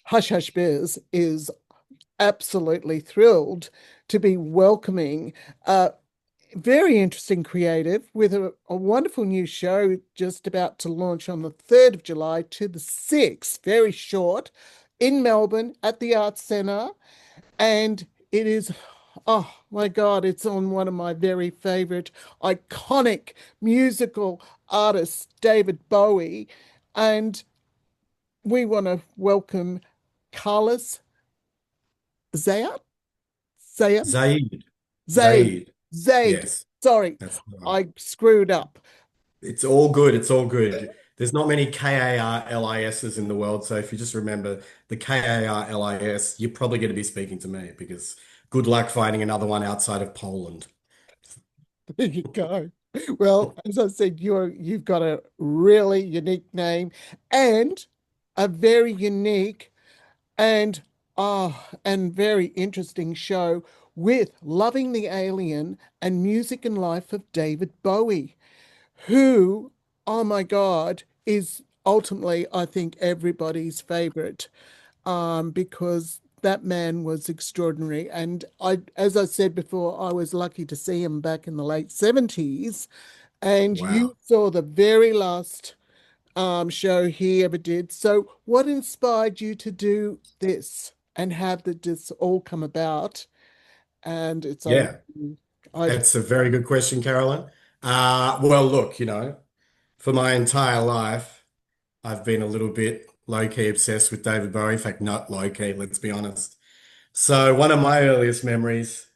Hush Hush Biz is absolutely thrilled to be welcoming a very interesting creative with a wonderful new show just about to launch on the 3rd of July to the 6th, very short, in Melbourne at the Arts Centre. And it is, oh my God, it's on one of my very favorite iconic musical artists, David Bowie. And we want to welcome Karlis Zaid. Zaid. Zaid. Zaid. Zaid. Zaid. Yes, Sorry, that's the one. I screwed up. It's all good. It's all good. There's not many Karlis's in the world, so if you just remember the Karlis, you're probably going to be speaking to me because good luck finding another one outside of Poland. There you go. Well, as I said, you've got a really unique name and a very unique and and very interesting show with Loving the Alien and Music and Life of David Bowie, who, oh my God, is ultimately, I think, everybody's favorite, because that man was extraordinary. And as I said before, I was lucky to see him back in the late 70s. And you Wow. saw the very last show he ever did. So, what inspired you to do this and have this all come about? And it's over. Yeah, To you. I that's a very good question, Carolyn. Well, look, for my entire life, I've been a little bit low-key obsessed with David Bowie. In fact, not low-key, let's be honest. So one of my earliest memories,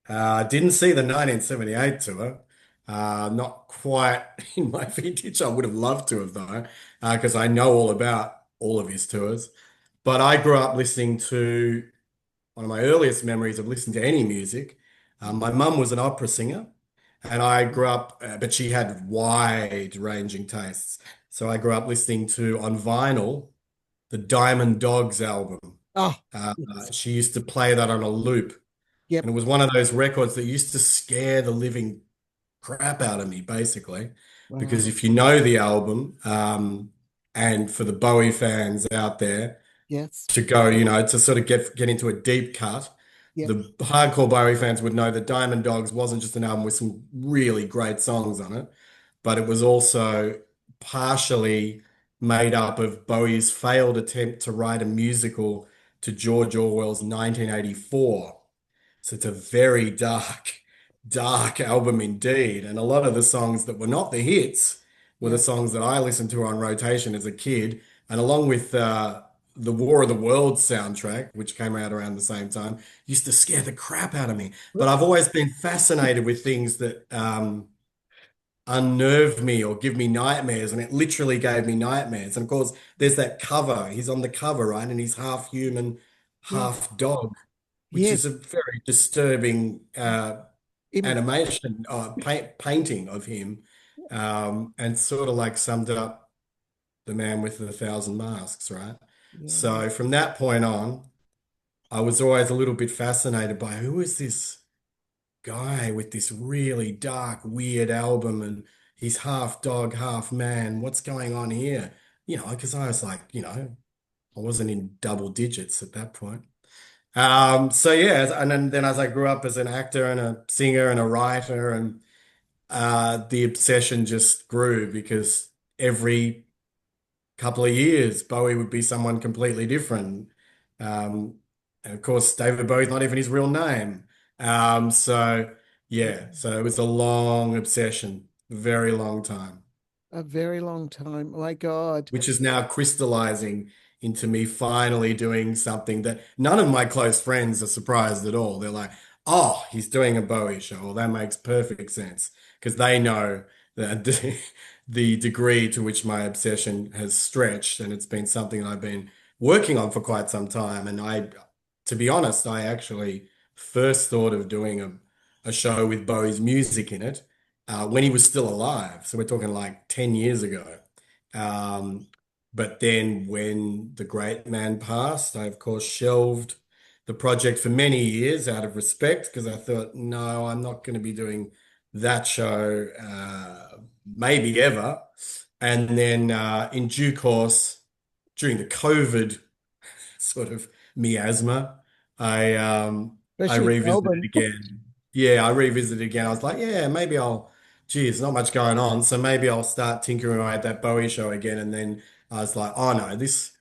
didn't see the 1978 tour. Not quite in my vintage. I would have loved to have though, because I know all about all of his tours. But I grew up listening to one of my earliest memories of listening to any music. My mum was an opera singer, and I grew up, but she had wide-ranging tastes. So I grew up listening to on vinyl the Diamond Dogs album. ah Uh, yes, she used to play that on a loop. yep, And it was one of those records that used to scare the living crap out of me, basically. Because wow, if you know the album, and for the Bowie fans out there yes, to go, to sort of get into a deep cut, yep, the hardcore Bowie fans would know that Diamond Dogs wasn't just an album with some really great songs on it, but it was also partially made up of Bowie's failed attempt to write a musical to George Orwell's 1984. So it's a very dark, dark album indeed. And a lot of the songs that were not the hits were the yeah. songs that I listened to on rotation as a kid. And along with the War of the Worlds soundtrack, which came out around the same time, used to scare the crap out of me. But I've always been fascinated with things that unnerve me or give me nightmares. And it literally gave me nightmares. And of course, there's that cover. He's on the cover, right? And he's half human, Yeah, half dog, which yes. is a very disturbing Image. animation, painting of him, and sort of like summed up the man with the thousand masks, right? Yeah. So from that point on, I was always a little bit fascinated by who is this guy with this really dark, weird album, and he's half dog, half man. What's going on here? Because I was like, I wasn't in double digits at that point. So yeah, and then as I grew up as an actor and a singer and a writer, and the obsession just grew because every couple of years Bowie would be someone completely different. Um, and of course, David Bowie's not even his real name. So yeah, so it was a long obsession, very long time, A very long time. My God. which is now crystallizing into me finally doing something that none of my close friends are surprised at all. They're like, oh, he's doing a Bowie show. Well, that makes perfect sense because they know that the degree to which my obsession has stretched, and it's been something I've been working on for quite some time. And to be honest, I actually first thought of doing a show with Bowie's music in it when he was still alive. So we're talking like 10 years ago. Um, but then when the great man passed, I of course shelved the project for many years out of respect because I thought, no, I'm not going to be doing that show, maybe ever. And then in due course, during the COVID sort of miasma, I especially in revisited it Melbourne. again. Yeah, I revisited it again. I was like, yeah, maybe I'll, geez, not much going on. So maybe I'll start tinkering away at that Bowie show again. And then I was like, oh no, this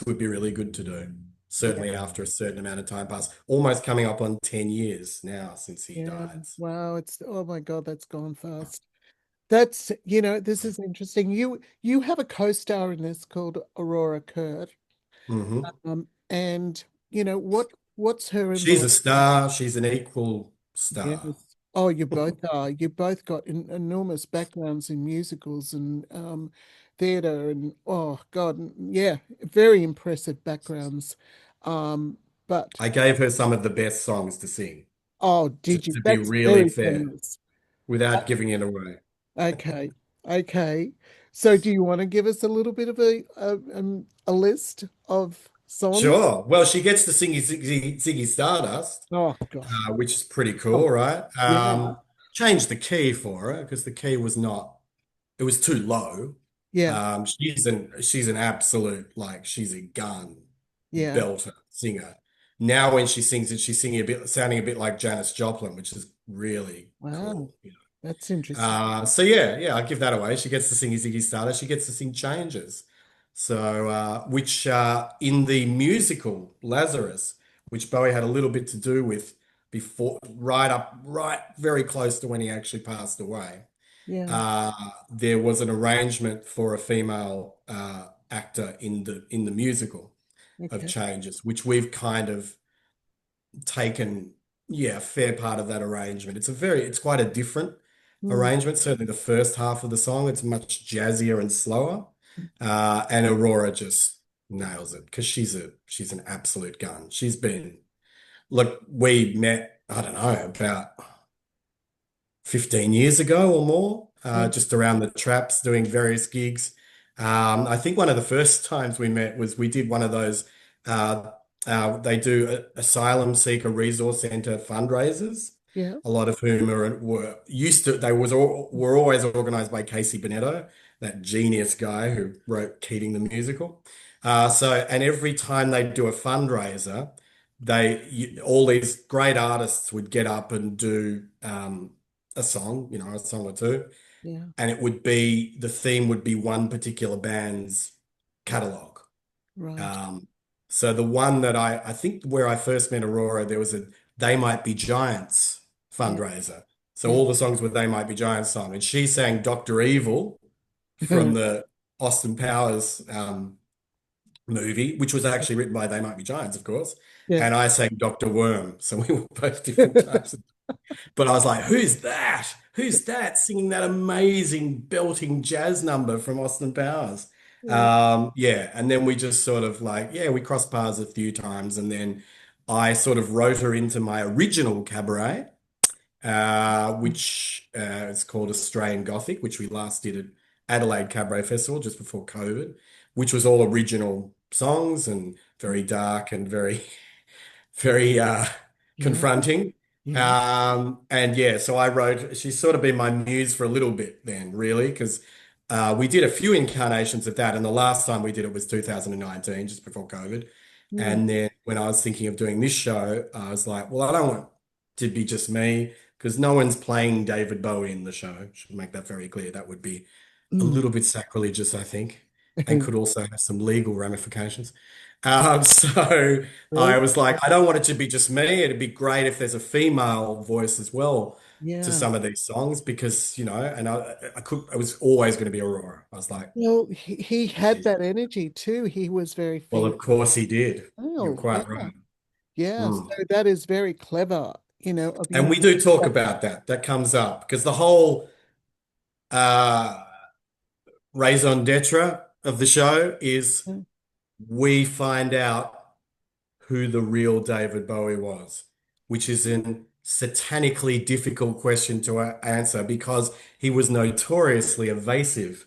would be really good to do. Yeah, Certainly after a certain amount of time passed, almost coming up on 10 years now since he yeah. died. Wow, it's oh my God, that's gone fast. That's, you know, this is interesting. You have a co-star in this called Aurora Kurt. Hmm. And you know what's her She's a involvement? star. She's an equal star. Yes. Oh, you both are. You both got enormous backgrounds in musicals and theater and oh God, yeah, very impressive backgrounds. Um, but I gave her some of the best songs to sing, oh, did just you? to be That's really very fair, generous. Uh, without giving it away. Okay, okay. So, do you want to give us a little bit of a list of songs? Sure. Well, she gets to sing Ziggy Stardust, Oh gosh. which is pretty Oh, cool, right? yeah, Changed the key for her because the key was not, it was too low. yeah, She's an absolute, like, she's a gun yeah. belter singer. Now when she sings it, she's singing a bit, sounding a bit like Janis Joplin, which is really Wow, cool. that's interesting. So yeah, I give that away. She gets to sing Ziggy Stardust. She gets to sing Changes. So which in the musical Lazarus, which Bowie had a little bit to do with before, right very close to when he actually passed away. Yeah. Uh, there was an arrangement for a female actor in the musical of Okay. Changes, which we've kind of taken, yeah, a fair part of that arrangement. It's quite a different Mm, arrangement. Certainly the first half of the song, it's much jazzier and slower. And Aurora just nails it because she's an absolute gun. Look, we met, I don't know, about 15 years ago or more, yeah. just around the traps doing various gigs. I think one of the first times we met was we did one of those, uh, they do asylum seeker resource center fundraisers, Yeah. a lot of whom were used to, were always organized by Casey Bonetto, that genius guy who wrote Keating the musical. And every time they do a fundraiser, all these great artists would get up and do, a song, a song or two, Yeah. and the theme would be one particular band's catalog. Right. Um, so the one that I think where I first met Aurora, there was a They Might Be Giants Yeah. fundraiser. So Yeah. all the songs were They Might Be Giants song, and she sang Dr. Evil from the Austin Powers movie, which was actually written by They Might Be Giants, of course. Yeah. And I sang Dr. Worm. So we were both different types of. But I was like, who's that? Who's that singing that amazing belting jazz number from Austin Powers? Yeah. Yeah. And then we just sort of like, yeah, we crossed paths a few times. And then I sort of wrote her into my original cabaret, which is called Australian Gothic, which we last did at Adelaide Cabaret Festival just before COVID, which was all original songs and very dark and very very Yeah. confronting. Yeah. And yeah, so she's sort of been my muse for a little bit then, really, because we did a few incarnations of that. And the last time we did it was 2019, just before COVID. Mm, And then when I was thinking of doing this show, I was like, well, I don't want to be just me because no one's playing David Bowie in the show. Should make that very clear. That would be a mm. little bit sacrilegious, I think, and could also have some legal ramifications. So I Really? was like, I don't want it to be just me. It'd be great if there's a female voice as well to Yeah. some of these songs because, and I was always going to be Aurora. I was like, Well, he had that energy too. He was very well, of course he did. You're female. Yeah. quite right. Yeah. So Mm. that is very clever, of And you. we do talk about that. That comes up because the whole uh, raison d'etre of the show is we find out who the real David Bowie was, which is a satanically difficult question to answer because he was notoriously evasive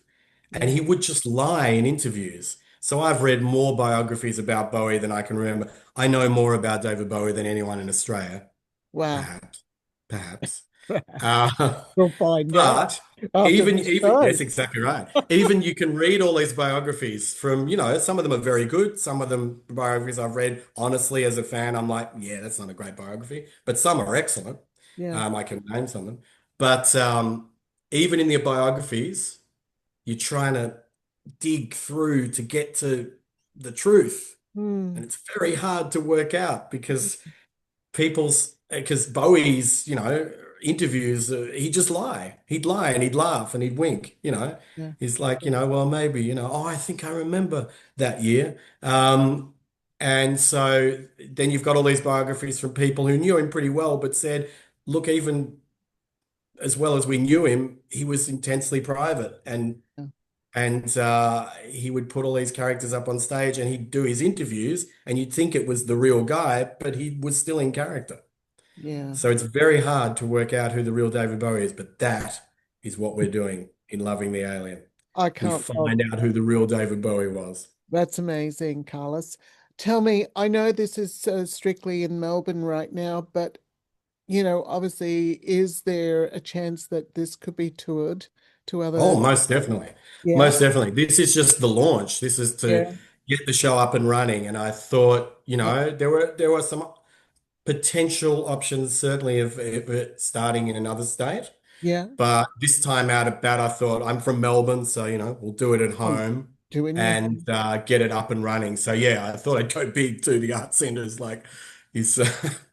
and Yeah. he would just lie in interviews. So I've read more biographies about Bowie than I can remember. I know more about David Bowie than anyone in Australia, Wow. perhaps, perhaps. Uh, We'll find out but after this even show. yes, exactly right. Even you can read all these biographies from, some of them are very good. Some of them biographies I've read, honestly, as a fan, I'm like, yeah, that's not a great biography. But some are excellent. Yeah. I can name some of them. But even in the biographies, you're trying to dig through to get to the truth. Hmm. And it's very hard to work out because Bowie's, interviews, he'd just lie. He'd lie and he'd laugh and he'd wink, Yeah. He's like, well, maybe, oh, I think I remember that year. Um, and so then you've got all these biographies from people who knew him pretty well, but said, look, even as well as we knew him, he was intensely private Yeah. and he would put all these characters up on stage and he'd do his interviews and you'd think it was the real guy, but he was still in character. Yeah. So it's very hard to work out who the real David Bowie is, but that is what we're doing in Loving the Alien. I We can't. Oh, find out who the real David Bowie was. that's amazing, Carlos. Tell me, I know this is strictly in Melbourne right now, but obviously, is there a chance that this could be toured to Oh, other? most definitely. Yeah. Most definitely. This is just the launch. This is to Yeah. get the show up and running. And I thought, Yeah. there were some potential options, certainly of it starting in another state. Yeah. But this time out about, I thought I'm from Melbourne, so we'll do it at Oh, home doing your and get it up and running. So yeah, I thought I'd go big to the art centers, like is a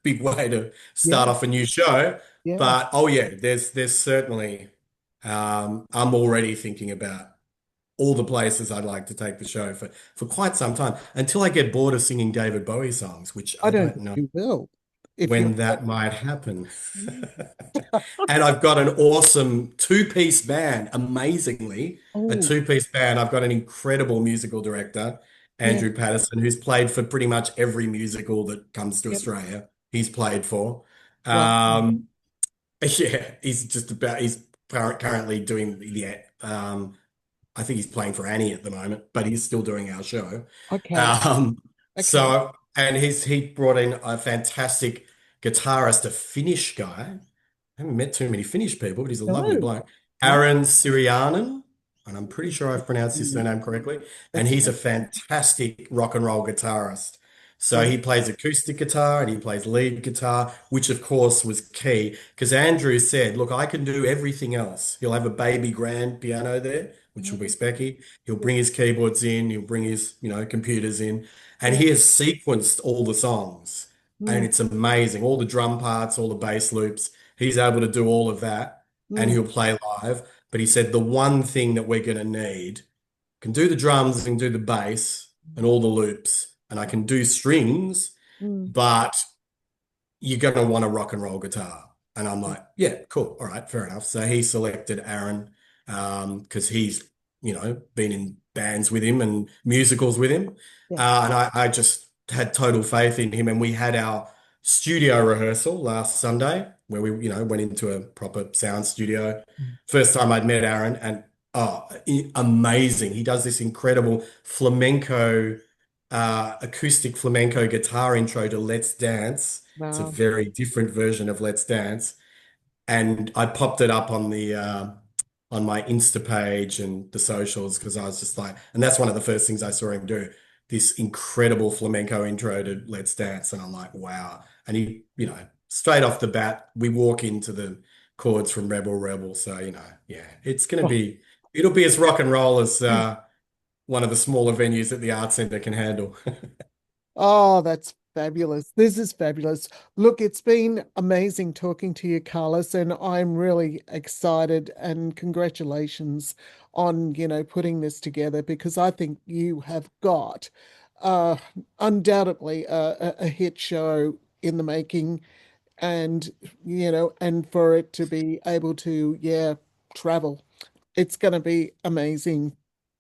big way to start yeah. off a new show. Yeah. But oh yeah, there's certainly I'm already thinking about all the places I'd like to take the show for quite some time until I get bored of singing David Bowie songs, which I I don't don't think know you will. If you're when that might happen. And I've got an awesome two-piece band, amazingly, a oh, two-piece band. I've got an incredible musical director, yeah. Andrew Patterson, who's played for pretty much every musical that comes to Yeah. Australia. He's played for. Wow. Um, yeah, he's currently doing I think he's playing for Annie at the moment, but he's still doing our show. Okay. Um, Okay. and he brought in a fantastic guitarist, a Finnish guy. I haven't met too many Finnish people, but he's a lovely No. bloke. Wow. Aaron Sirianen, and I'm pretty sure I've pronounced his surname correctly. And That's he's a fantastic rock and roll guitarist. So yeah. he plays acoustic guitar and he plays lead guitar, which of course was key because Andrew said, "Look, I can do everything else. He'll have a baby grand piano there, which will be specky. He'll bring his keyboards in, he'll bring his, computers in, and Yeah. he has sequenced all the songs, and Mm, it's amazing. All the drum parts, all the bass loops. He's able to do all of that, and mm, he'll play live. But he said the one thing that we're going to need can do the drums and do the bass and all the loops, and I can do strings, mm, but you're going to want a rock and roll guitar. And I'm like, yeah, cool. All right, fair enough. So he selected Aaron because he's, been in bands with him and musicals with him. yeah. And I just had total faith in him. And we had our studio rehearsal last Sunday where we, went into a proper sound studio. First time I'd met Aaron and amazing. He does this incredible flamenco acoustic flamenco guitar intro to Let's Dance. It's a Wow. very different version of Let's Dance. And I popped it up on my Insta page and the socials because I was just like, and that's one of the first things I saw him do, this incredible flamenco intro to Let's Dance. And I'm like, wow. And he, straight off the bat, we walk into the chords from Rebel Rebel. So, yeah, it'll be as rock and roll as one of the smaller venues that the Art Centre can handle. Oh, that's fabulous. This is fabulous. Look, it's been amazing talking to you, Carlos, and I'm really excited and congratulations on, putting this together because I think you have got uh undoubtedly a hit show in the making and and for it to be able to, yeah, travel. It's going to be amazing.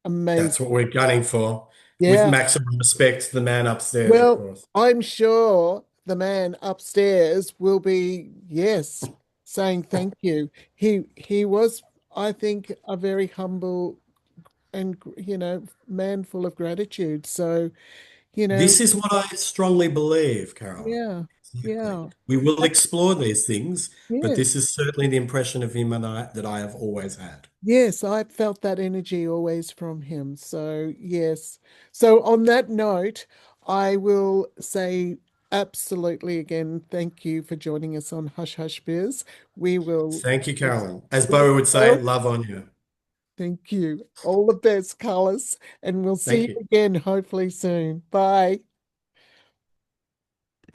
Amazing. That's what we're gunning for, with Yeah. maximum respect to the man upstairs, of Well, course. I'm sure the man upstairs will be, yes, saying thank you. He was, I think, a very humble and man full of gratitude. So, you know, This is what I strongly believe, Carol. yeah, Exactly. Yeah. We will explore these things, but Yes. this is certainly the impression of him and I that I have always had. Yes, I felt that energy always from him. So, yes. So, on that note, I will say absolutely again, thank you for joining us on Hush Hush Biz. We will, Thank you, Carolyn. As Bowie would say, well, love on you. thank you. All the best, Carlos, and we'll see Thank you you. again hopefully soon. Bye.